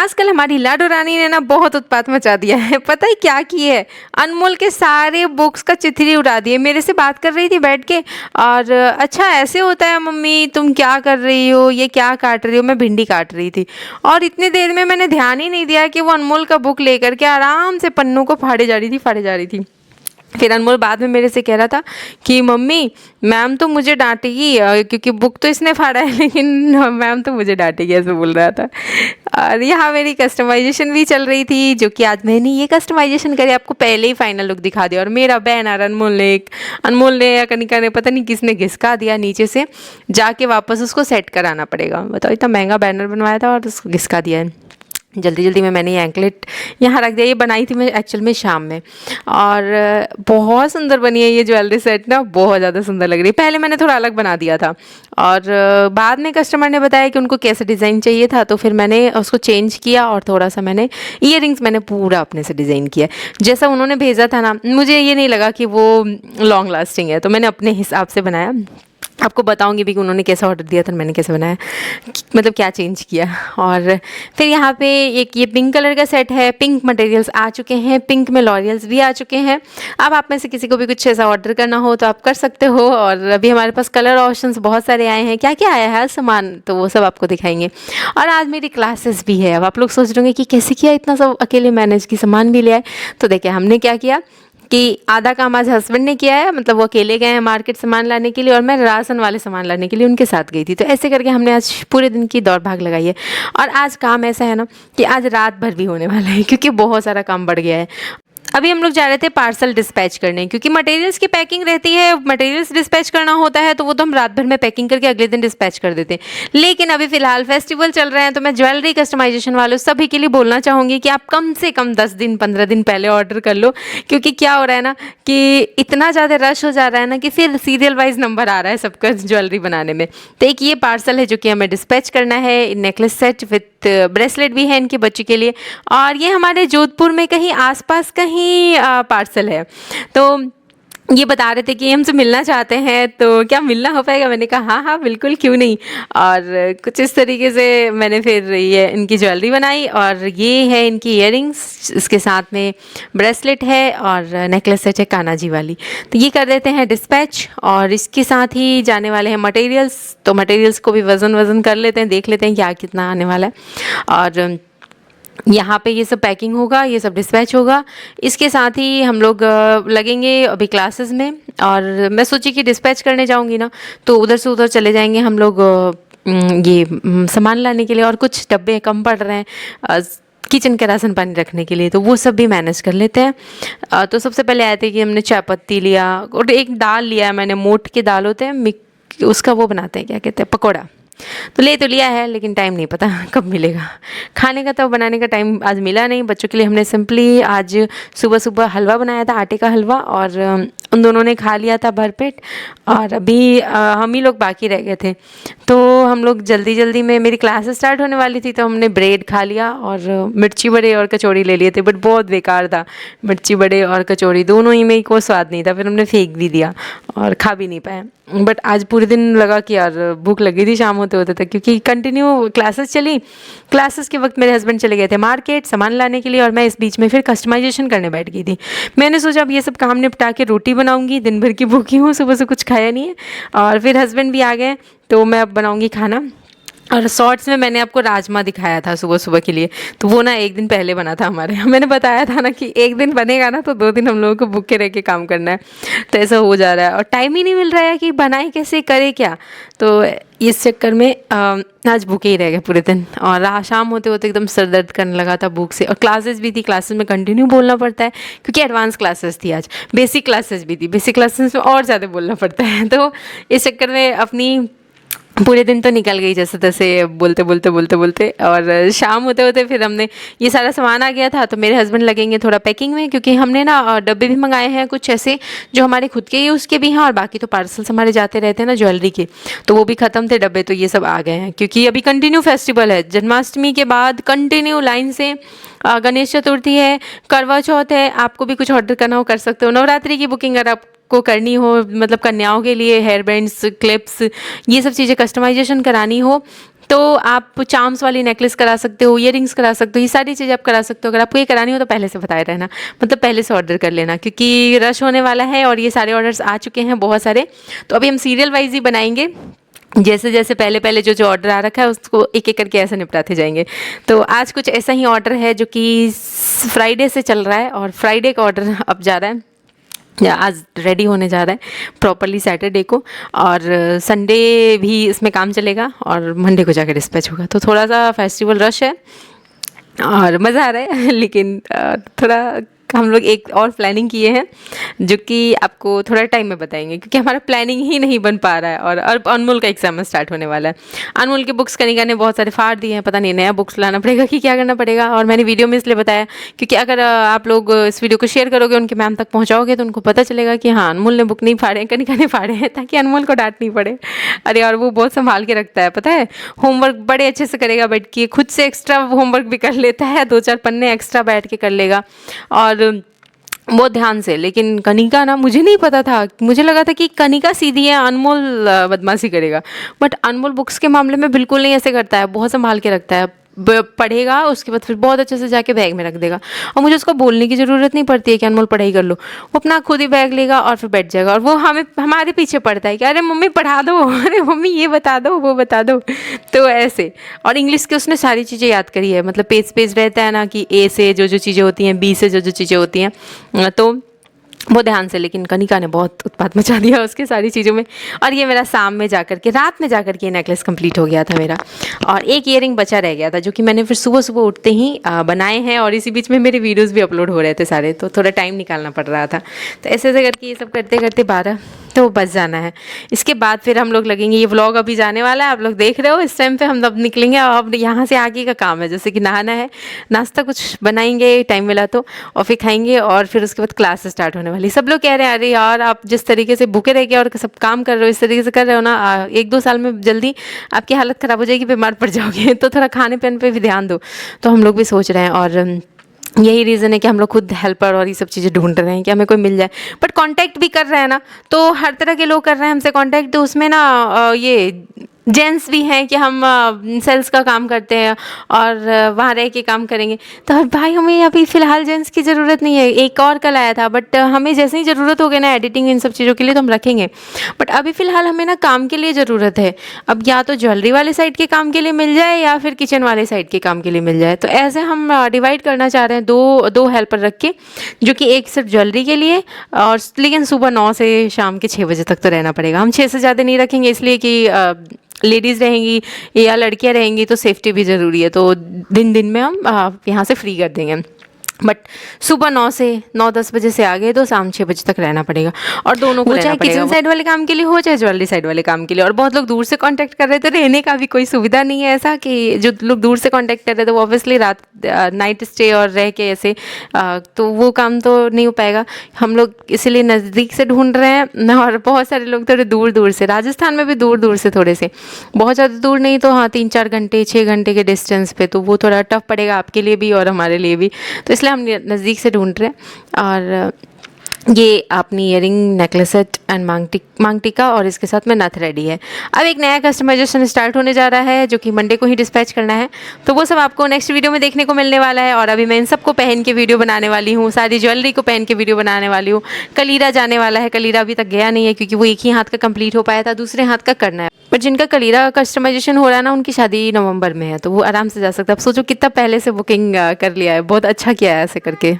आजकल हमारी लाडो रानी ने ना बहुत उत्पात मचा दिया है। पता है क्या किए है? अनमोल के सारे बुक्स का चिथड़ी उड़ा दिए। मेरे से बात कर रही थी बैठ के और अच्छा ऐसे होता है मम्मी, तुम क्या कर रही हो, ये क्या काट रही हो? मैं भिंडी काट रही थी और इतनी देर में मैंने ध्यान ही नहीं दिया कि वो अनमोल का बुक लेकर के आराम से पन्नों को फाड़े जा रही थी। फिर अनमोल बाद में मेरे से कह रहा था कि मम्मी मैम तो मुझे डांटेगी क्योंकि बुक तो इसने फाड़ा है लेकिन मैम तो मुझे डांटेगी, ऐसे बोल रहा था। और यहाँ मेरी कस्टमाइजेशन भी चल रही थी, जो कि आज मैंने ये कस्टमाइजेशन करी, आपको पहले ही फाइनल लुक दिखा दिया। और मेरा बैनर अनमोल ने या कनिका ने पता नहीं किसने घिसका दिया नीचे से, जाके वापस उसको सेट कराना पड़ेगा। बताओ, इतना महंगा बैनर बनवाया था और उसको घिसका दिया है। जल्दी जल्दी में मैंने ये एंकलेट यहाँ रख दिया। ये बनाई थी मैं एक्चुअल में शाम में और बहुत सुंदर बनी है ये ज्वेलरी सेट ना, बहुत ज़्यादा सुंदर लग रही है। पहले मैंने थोड़ा अलग बना दिया था और बाद में कस्टमर ने बताया कि उनको कैसा डिज़ाइन चाहिए था, तो फिर मैंने उसको चेंज किया और थोड़ा सा मैंने ईयरिंग्स मैंने पूरा अपने से डिज़ाइन किया। जैसा उन्होंने भेजा था ना, मुझे ये नहीं लगा कि वो लॉन्ग लास्टिंग है, तो मैंने अपने हिसाब से बनाया। आपको बताऊंगी भी कि उन्होंने कैसा ऑर्डर दिया था, मैंने कैसे बनाया, मतलब क्या चेंज किया। और फिर यहाँ पे एक ये पिंक कलर का सेट है, पिंक मटेरियल्स आ चुके हैं, पिंक में लॉरियल्स भी आ चुके हैं। अब आप में से किसी को भी कुछ ऐसा ऑर्डर करना हो तो आप कर सकते हो। और अभी हमारे पास कलर ऑप्शंस बहुत सारे आए हैं। क्या क्या आया है सामान, तो वो सब आपको दिखाएंगे। और आज मेरी क्लासेस भी है। अब आप लोग सोच रहे होंगे कि कैसे किया इतना सब अकेले मैनेज, की सामान भी ले आए। तो देखिए हमने क्या किया कि आधा काम आज हस्बैंड ने किया है, मतलब वो अकेले गए हैं मार्केट सामान लाने के लिए और मैं राशन वाले सामान लाने के लिए उनके साथ गई थी। तो ऐसे करके हमने आज पूरे दिन की दौड़ भाग लगाई है। और आज काम ऐसा है ना कि आज रात भर भी होने वाला है क्योंकि बहुत सारा काम बढ़ गया है। अभी हम लोग जा रहे थे पार्सल डिस्पैच करने, क्योंकि मटेरियल्स की पैकिंग रहती है, मटेरियल्स डिस्पैच करना होता है, तो वो तो हम रात भर में पैकिंग करके अगले दिन डिस्पैच कर देते हैं। लेकिन अभी फिलहाल फेस्टिवल चल रहे हैं, तो मैं ज्वेलरी कस्टमाइजेशन वालों सभी के लिए बोलना चाहूँगी कि आप कम से कम 10 दिन 15 दिन पहले ऑर्डर कर लो। क्योंकि क्या हो रहा है ना कि इतना ज़्यादा रश हो जा रहा है ना कि फिर सीरियल वाइज नंबर आ रहा है सबका ज्वेलरी बनाने में। तो एक ये पार्सल है जो कि हमें डिस्पैच करना है, नेकलेस सेट विथ ब्रेसलेट भी है इनके बच्चे के लिए। और ये हमारे जोधपुर में कहीं आसपास कहीं पार्सल है। तो ये बता रहे थे कि हमसे मिलना चाहते हैं, तो क्या मिलना हो पाएगा? मैंने कहा हाँ हाँ बिल्कुल, क्यों नहीं। और कुछ इस तरीके से मैंने फिर ये इनकी ज्वेलरी बनाई। और ये है इनकी इयररिंग्स, इसके साथ में ब्रेसलेट है और नेकलेस सेट है कान्हा जी वाली। तो ये कर देते हैं डिस्पैच। और इसके साथ ही जाने वाले हैं मटेरियल्स, तो मटेरियल्स को भी वज़न कर लेते हैं, देख लेते हैं क्या कितना आने वाला है। और यहाँ पे ये सब पैकिंग होगा, ये सब डिस्पैच होगा। इसके साथ ही हम लोग लगेंगे अभी क्लासेस में। और मैं सोची कि डिस्पैच करने जाऊँगी ना, तो उधर से उधर चले जाएंगे हम लोग सामान लाने के लिए। और कुछ डब्बे कम पड़ रहे हैं किचन के राशन पानी रखने के लिए, तो वो सब भी मैनेज कर लेते हैं। तो सबसे पहले आए थे कि हमने चाय पत्ती लिया और एक दाल लिया है मैंने, मोट के दाल होते हैं, उसका वो बनाते हैं, क्या कहते हैं, पकौड़ा। तो ले तो लिया है लेकिन टाइम नहीं पता कब मिलेगा खाने का। तो बनाने का टाइम आज मिला नहीं। बच्चों के लिए हमने सिंपली आज सुबह सुबह हलवा बनाया था, आटे का हलवा, और उन दोनों ने खा लिया था भरपेट। और अभी हम ही लोग बाकी रह गए थे, तो हम लोग जल्दी जल्दी में, मेरी क्लास स्टार्ट होने वाली थी, तो हमने ब्रेड खा लिया और मिर्ची बड़े और कचौड़ी ले लिए थे। बट बहुत बेकार था, मिर्ची बड़े और कचौड़ी दोनों ही में कोई स्वाद नहीं था। फिर हमने फेंक भी दिया और खा भी नहीं पाए। बट आज पूरे दिन लगा कि यार भूख लगी थी शाम होते होते तक, क्योंकि कंटिन्यू क्लासेस चली। क्लासेस के वक्त मेरे हस्बैंड चले गए थे मार्केट सामान लाने के लिए और मैं इस बीच में फिर कस्टमाइजेशन करने बैठ गई थी। मैंने सोचा अब ये सब काम निपटा के रोटी बनाऊंगी, दिन भर की भूखी हूँ, सुबह से कुछ खाया नहीं है। और फिर हस्बैंड भी आ गए, तो मैं अब बनाऊंगी खाना। और शॉर्ट्स में मैंने आपको राजमा दिखाया था सुबह सुबह के लिए, तो वो ना एक दिन पहले बना था हमारे यहाँ। मैंने बताया था ना कि एक दिन बनेगा ना तो 2 दिन हम लोगों को भूखे रह के काम करना है। तो ऐसा हो जा रहा है और टाइम ही नहीं मिल रहा है कि बनाए कैसे, करे क्या। तो इस चक्कर में आज भूखे ही रह गए पूरे दिन। और शाम होते होते एकदम सर दर्द करने लगा था भूख से। और क्लासेस भी थी, क्लासेस में कंटिन्यू बोलना पड़ता है क्योंकि एडवांस क्लासेस थी आज, बेसिक क्लासेस भी थी, बेसिक क्लासेस में और ज़्यादा बोलना पड़ता है। तो इस चक्कर में अपनी पूरे दिन तो निकल गई जैसे तैसे बोलते। और शाम होते होते फिर हमने ये सारा सामान आ गया था, तो मेरे हस्बैंड लगेंगे थोड़ा पैकिंग में, क्योंकि हमने ना डब्बे भी मंगाए हैं कुछ ऐसे जो हमारे खुद के यूज़ के भी हैं और बाकी तो पार्सल्स हमारे जाते रहते हैं ना ज्वेलरी के, तो वो भी ख़त्म थे डब्बे। तो ये सब आ गए हैं क्योंकि अभी कंटिन्यू फेस्टिवल है। जन्माष्टमी के बाद कंटिन्यू लाइन से गणेश चतुर्थी है, करवा चौथ है। आपको भी कुछ ऑर्डर करना हो कर सकते हो। नवरात्रि की बुकिंग अगर आप को करनी हो, मतलब कन्याओं के लिए हेयर बैंड्स, क्लिप्स, ये सब चीज़ें कस्टमाइजेशन करानी हो, तो आप चार्म्स वाली नेकलेस करा सकते हो, ईयरिंग्स करा सकते हो, ये सारी चीज़ें आप करा सकते हो। अगर आपको ये करानी हो तो पहले से बताए रहना, मतलब पहले से ऑर्डर कर लेना, क्योंकि रश होने वाला है और ये सारे ऑर्डर्स आ चुके हैं बहुत सारे। तो अभी हम सीरियल वाइज ही बनाएंगे, जैसे जैसे पहले पहले जो जो ऑर्डर आ रखा है उसको एक एक करके ऐसे निपटाते जाएंगे। तो आज कुछ ऐसा ही ऑर्डर है जो कि फ्राइडे से चल रहा है, और फ्राइडे का ऑर्डर अब जा रहा है, या आज रेडी होने जा रहा है प्रॉपरली सैटरडे को, और संडे भी इसमें काम चलेगा और मंडे को जाकर डिस्पैच होगा। तो थोड़ा सा फेस्टिवल रश है और मज़ा आ रहा है लेकिन थोड़ा हम लोग एक और प्लानिंग किए हैं जो कि आपको थोड़ा टाइम में बताएंगे, क्योंकि हमारा प्लानिंग ही नहीं बन पा रहा है। और अब अनमोल का एग्जाम स्टार्ट होने वाला है। अनमोल की बुक्स कनिका ने बहुत सारे फाड़ दिए हैं, पता नहीं नया बुक्स लाना पड़ेगा कि क्या करना पड़ेगा। और मैंने वीडियो में इसलिए बताया क्योंकि अगर आप लोग इस वीडियो को शेयर करोगे, उनके मैम तक पहुँचाओगे, तो उनको पता चलेगा कि हाँ अनमोल ने बुक नहीं फाड़े, कनिका ने फाड़े हैं, ताकि अनमोल को डांट नहीं पड़े। अरे और वो बहुत संभाल के रखता है, पता है, होमवर्क बड़े अच्छे से करेगा बैठ के, खुद से एक्स्ट्रा होमवर्क भी कर लेता है, 2-4 पन्ने एक्स्ट्रा बैठ के कर लेगा और बहुत ध्यान से। लेकिन कनिका ना, मुझे नहीं पता था, मुझे लगा था कि कनिका सीधी है, अनमोल बदमाशी करेगा, बट अनमोल बुक्स के मामले में बिल्कुल नहीं ऐसे करता है, बहुत संभाल के रखता है। पढ़ेगा उसके बाद फिर बहुत अच्छे से जाके बैग में रख देगा, और मुझे उसको बोलने की ज़रूरत नहीं पड़ती है कि अनमोल पढ़ाई कर लो, वो अपना खुद ही बैग लेगा और फिर बैठ जाएगा। और वो हमारे पीछे पड़ता है कि अरे मम्मी पढ़ा दो, अरे मम्मी ये बता दो, वो बता दो। तो ऐसे। और इंग्लिश की उसने सारी चीज़ें याद करी है, मतलब पेज पेज रहता है ना कि ए से जो जो चीज़ें होती हैं, बी से जो जो चीज़ें होती हैं, तो वो ध्यान से। लेकिन कनिका ने बहुत उत्पात मचा दिया उसकी सारी चीज़ों में। और ये मेरा शाम में जाकर के, रात में जाकर के नेकलेस कंप्लीट हो गया था मेरा, और एक ईयरिंग बचा रह गया था जो कि मैंने फिर सुबह सुबह उठते ही बनाए हैं। और इसी बीच में मेरे वीडियोस भी अपलोड हो रहे थे सारे, तो थोड़ा टाइम निकालना पड़ रहा था। तो ऐसे ऐसे करके ये सब करते करते 12 तो बच जाना है। इसके बाद फिर हम लोग लगेंगे, ये व्लॉग अभी जाने वाला है, आप लोग देख रहे हो, इस टाइम पे हम अब निकलेंगे। अब यहाँ से आगे का काम है, जैसे कि नहाना है, नाश्ता कुछ बनाएंगे टाइम मिला तो, और फिर खाएंगे, और फिर उसके बाद क्लास स्टार्ट होने वाली। सब लोग कह रहे हैं अरे यार आप जिस तरीके से भूखे रह गए और सब काम कर रहे हो, इस तरीके से कर रहे हो ना, 1-2 साल में जल्दी आपकी हालत ख़राब हो जाएगी, बीमार पड़ जाओगे। तो थोड़ा खाने पीने पे भी ध्यान दो। तो हम लोग भी सोच रहे हैं, और यही रीज़न है कि हम लोग खुद हेल्पर और ये सब चीज़ें ढूंढ रहे हैं कि हमें कोई मिल जाए। बट कांटेक्ट भी कर रहे हैं ना, तो हर तरह के लोग कर रहे हैं हमसे कांटेक्ट, तो उसमें ना ये जेंट्स भी हैं कि हम सेल्स का काम करते हैं और वहाँ रह के काम करेंगे। तो भाई हमें अभी फ़िलहाल जेंट्स की ज़रूरत नहीं है, एक और कल आया था, बट हमें जैसे ही ज़रूरत हो गई ना एडिटिंग इन सब चीज़ों के लिए, तो हम रखेंगे। बट अभी फ़िलहाल हमें ना काम के लिए ज़रूरत है। अब या तो ज्वेलरी वाले साइड के काम के लिए मिल जाए, या फिर किचन वाले साइड के काम के लिए मिल जाए। तो ऐसे हम डिवाइड करना चाह रहे हैं, दो हेल्पर रख के, जो कि एक सिर्फ ज्वेलरी के लिए, और लेकिन सुबह 9 से शाम के 6 बजे तक तो रहना पड़ेगा। हम 6 से ज़्यादा नहीं रखेंगे, इसलिए कि लेडीज़ रहेंगी या लड़कियां रहेंगी तो सेफ्टी भी ज़रूरी है। तो दिन में हम यहाँ से फ्री कर देंगे। बट सुबह 9 से 9-10 बजे से आगे तो शाम 6 बजे तक रहना पड़ेगा, और दोनों को चाहे किचन साइड वाले काम के लिए हो, चाहे ज्वेलरी साइड वाले काम के लिए। और बहुत लोग दूर से कांटेक्ट कर रहे थे, रहने का भी कोई सुविधा नहीं है ऐसा कि जो लोग दूर से कांटेक्ट कर रहे थे वो ऑब्वियसली रात नाइट स्टे और रह के ऐसे, तो वो काम तो नहीं हो पाएगा। हम लोग इसीलिए नज़दीक से ढूंढ रहे हैं, और बहुत सारे लोग थोड़े दूर दूर से, राजस्थान में भी दूर दूर से, थोड़े से, बहुत ज़्यादा दूर नहीं तो हाँ 3-4 घंटे 6 घंटे के डिस्टेंस पे, तो वो थोड़ा टफ पड़ेगा आपके लिए भी और हमारे लिए भी। तो इसलिए हम नज़दीक से ढूंढ रहे हैं। और ये अपनी ईयरिंग, नेकलेस सेट एंड मांग टीका, और इसके साथ में नथ रेडी है। अब एक नया कस्टमाइजेशन स्टार्ट होने जा रहा है जो कि मंडे को ही डिस्पैच करना है, तो वो सब आपको नेक्स्ट वीडियो में देखने को मिलने वाला है। और अभी मैं इन सबको पहन के वीडियो बनाने वाली हूँ, सारी ज्वेलरी को पहन के वीडियो बनाने वाली हूँ। कलीरा जाने वाला है, कलीरा अभी तक गया नहीं है क्योंकि वो एक ही हाथ का कंप्लीट हो पाया था, दूसरे हाथ का करना है। बट जिनका कलीरा कस्टमाइजेशन हो रहा है ना, उनकी शादी नवंबर में है, तो वो आराम से जा सकता है। अब सोचो कितना पहले से बुकिंग कर लिया है, बहुत अच्छा किया है ऐसे करके।